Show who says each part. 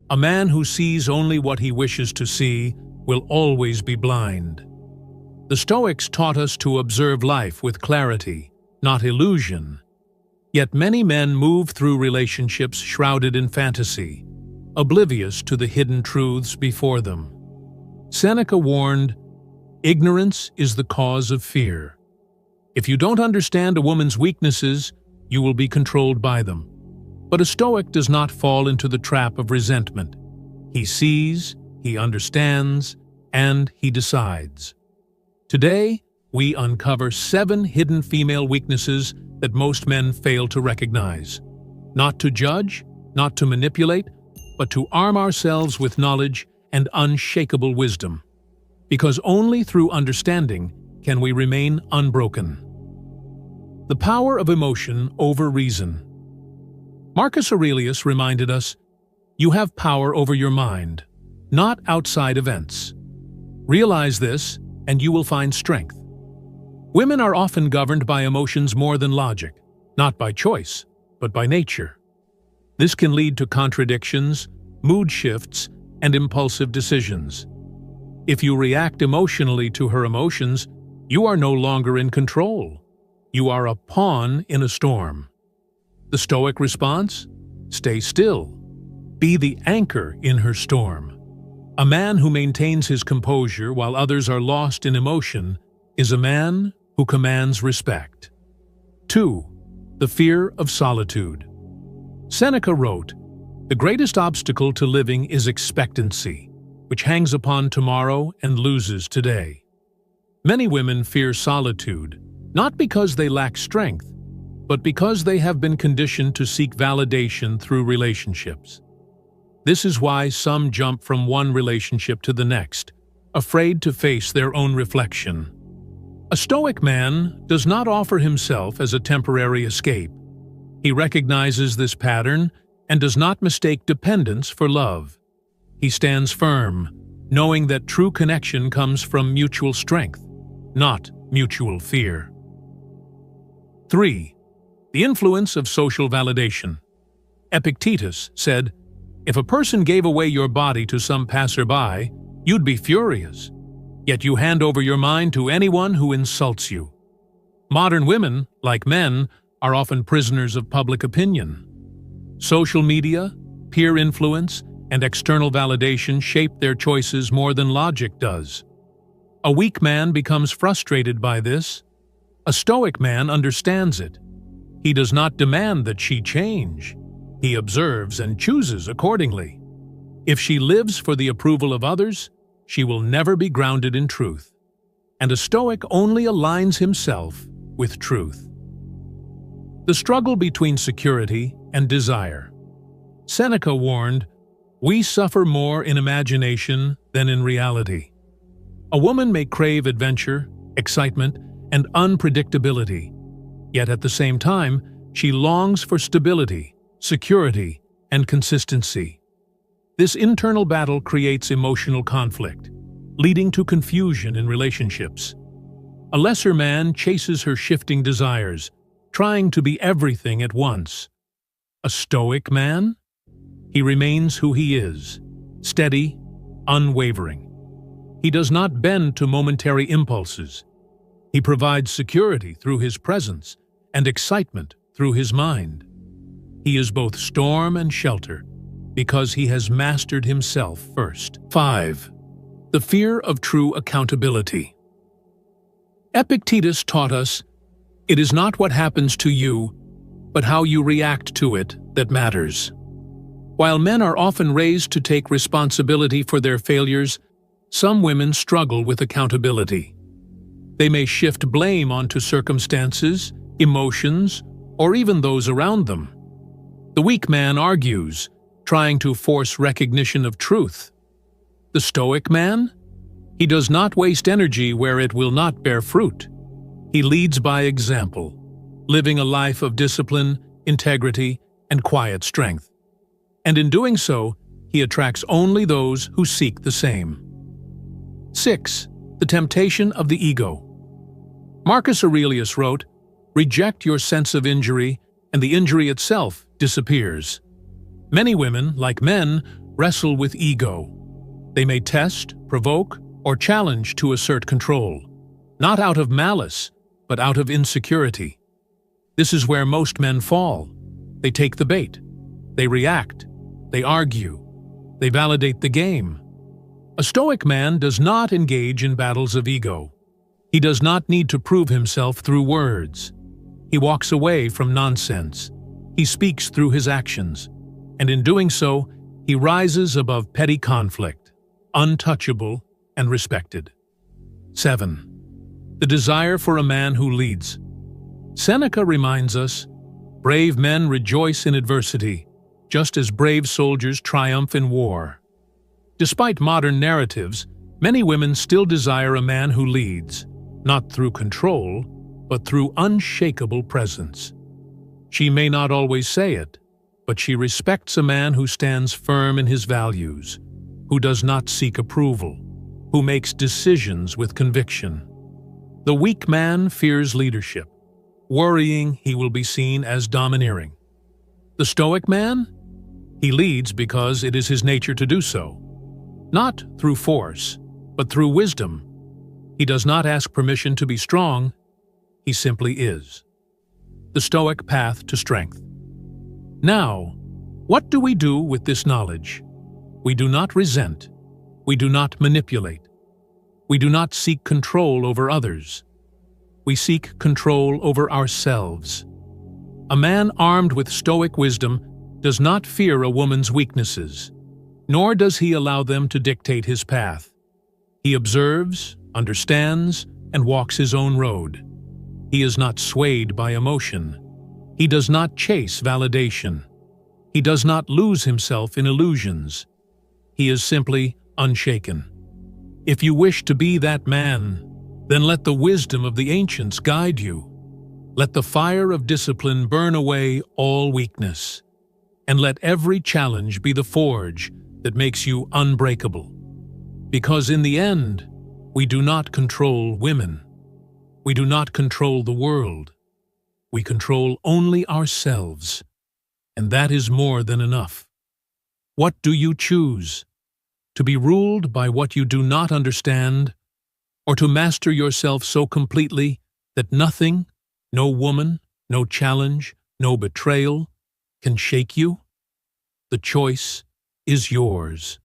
Speaker 1: A man who sees only what he wishes to see will always be blind. The Stoics taught us to observe life with clarity, not illusion. Yet many men move through relationships shrouded in fantasy, oblivious to the hidden truths before them. Seneca warned, "Ignorance is the cause of fear." If you don't understand a woman's weaknesses, you will be controlled by them. But a Stoic does not fall into the trap of resentment. He sees, he understands, and he decides. Today, we uncover 7 hidden female weaknesses that most men fail to recognize. Not to judge, not to manipulate, but to arm ourselves with knowledge and unshakable wisdom. Because only through understanding can we remain unbroken. The power of emotion over reason. Marcus Aurelius reminded us, "You have power over your mind, not outside events. Realize this, and you will find strength." Women are often governed by emotions more than logic, not by choice, but by nature. This can lead to contradictions, mood shifts, and impulsive decisions. If you react emotionally to her emotions, you are no longer in control. You are a pawn in a storm. The Stoic response? Stay still. Be the anchor in her storm. A man who maintains his composure while others are lost in emotion is a man who commands respect. 2. The fear of solitude. Seneca wrote, "The greatest obstacle to living is expectancy, which hangs upon tomorrow and loses today." Many women fear solitude, not because they lack strength, but because they have been conditioned to seek validation through relationships. This is why some jump from one relationship to the next, afraid to face their own reflection. A Stoic man does not offer himself as a temporary escape. He recognizes this pattern and does not mistake dependence for love. He stands firm, knowing that true connection comes from mutual strength, not mutual fear. 3. The influence of social validation. Epictetus said, "If a person gave away your body to some passerby, you'd be furious. Yet you hand over your mind to anyone who insults you." Modern women, like men, are often prisoners of public opinion. Social media, peer influence, and external validation shape their choices more than logic does. A weak man becomes frustrated by this. A Stoic man understands it. He does not demand that she change. He observes and chooses accordingly. If she lives for the approval of others, she will never be grounded in truth. And a Stoic only aligns himself with truth. The struggle between security and desire. Seneca warned, "We suffer more in imagination than in reality." A woman may crave adventure, excitement, and unpredictability, yet at the same time, she longs for stability, security, and consistency. This internal battle creates emotional conflict, leading to confusion in relationships. A lesser man chases her shifting desires, trying to be everything at once. A Stoic man? He remains who he is, steady, unwavering. He does not bend to momentary impulses. He provides security through his presence and excitement through his mind. He is both storm and shelter because he has mastered himself first. 5. The fear of true accountability. Epictetus taught us, "It is not what happens to you, but how you react to it that matters." While men are often raised to take responsibility for their failures, some women struggle with accountability. They may shift blame onto circumstances, emotions, or even those around them. The weak man argues, trying to force recognition of truth. The Stoic man? He does not waste energy where it will not bear fruit. He leads by example, living a life of discipline, integrity, and quiet strength. And in doing so, he attracts only those who seek the same. 6. The temptation of the ego. Marcus Aurelius wrote, "Reject your sense of injury, and the injury itself disappears." Many women, like men, wrestle with ego. They may test, provoke, or challenge to assert control, not out of malice, but out of insecurity. This is where most men fall. They take the bait. They react. They argue. They validate the game. A Stoic man does not engage in battles of ego. He does not need to prove himself through words. He walks away from nonsense. He speaks through his actions, and in doing so, he rises above petty conflict, untouchable and respected. 7. The desire for a man who leads. Seneca reminds us, brave men rejoice in adversity, just as brave soldiers triumph in war. Despite modern narratives, many women still desire a man who leads, not through control, but through unshakable presence. She may not always say it, but she respects a man who stands firm in his values, who does not seek approval, who makes decisions with conviction. The weak man fears leadership, worrying he will be seen as domineering. The Stoic man? He leads because it is his nature to do so. Not through force, but through wisdom. He does not ask permission to be strong, he simply is. The Stoic path to strength. Now, what do we do with this knowledge? We do not resent. We do not manipulate. We do not seek control over others. We seek control over ourselves. A man armed with Stoic wisdom does not fear a woman's weaknesses, nor does he allow them to dictate his path. He observes, understands, and walks his own road. He is not swayed by emotion. He does not chase validation. He does not lose himself in illusions. He is simply unshaken. If you wish to be that man, then let the wisdom of the ancients guide you. Let the fire of discipline burn away all weakness, and let every challenge be the forge that makes you unbreakable. Because in the end, we do not control women. We do not control the world. We control only ourselves, and that is more than enough. What do you choose? To be ruled by what you do not understand, or to master yourself so completely that nothing, no woman, no challenge, no betrayal, can shake you? The choice is yours.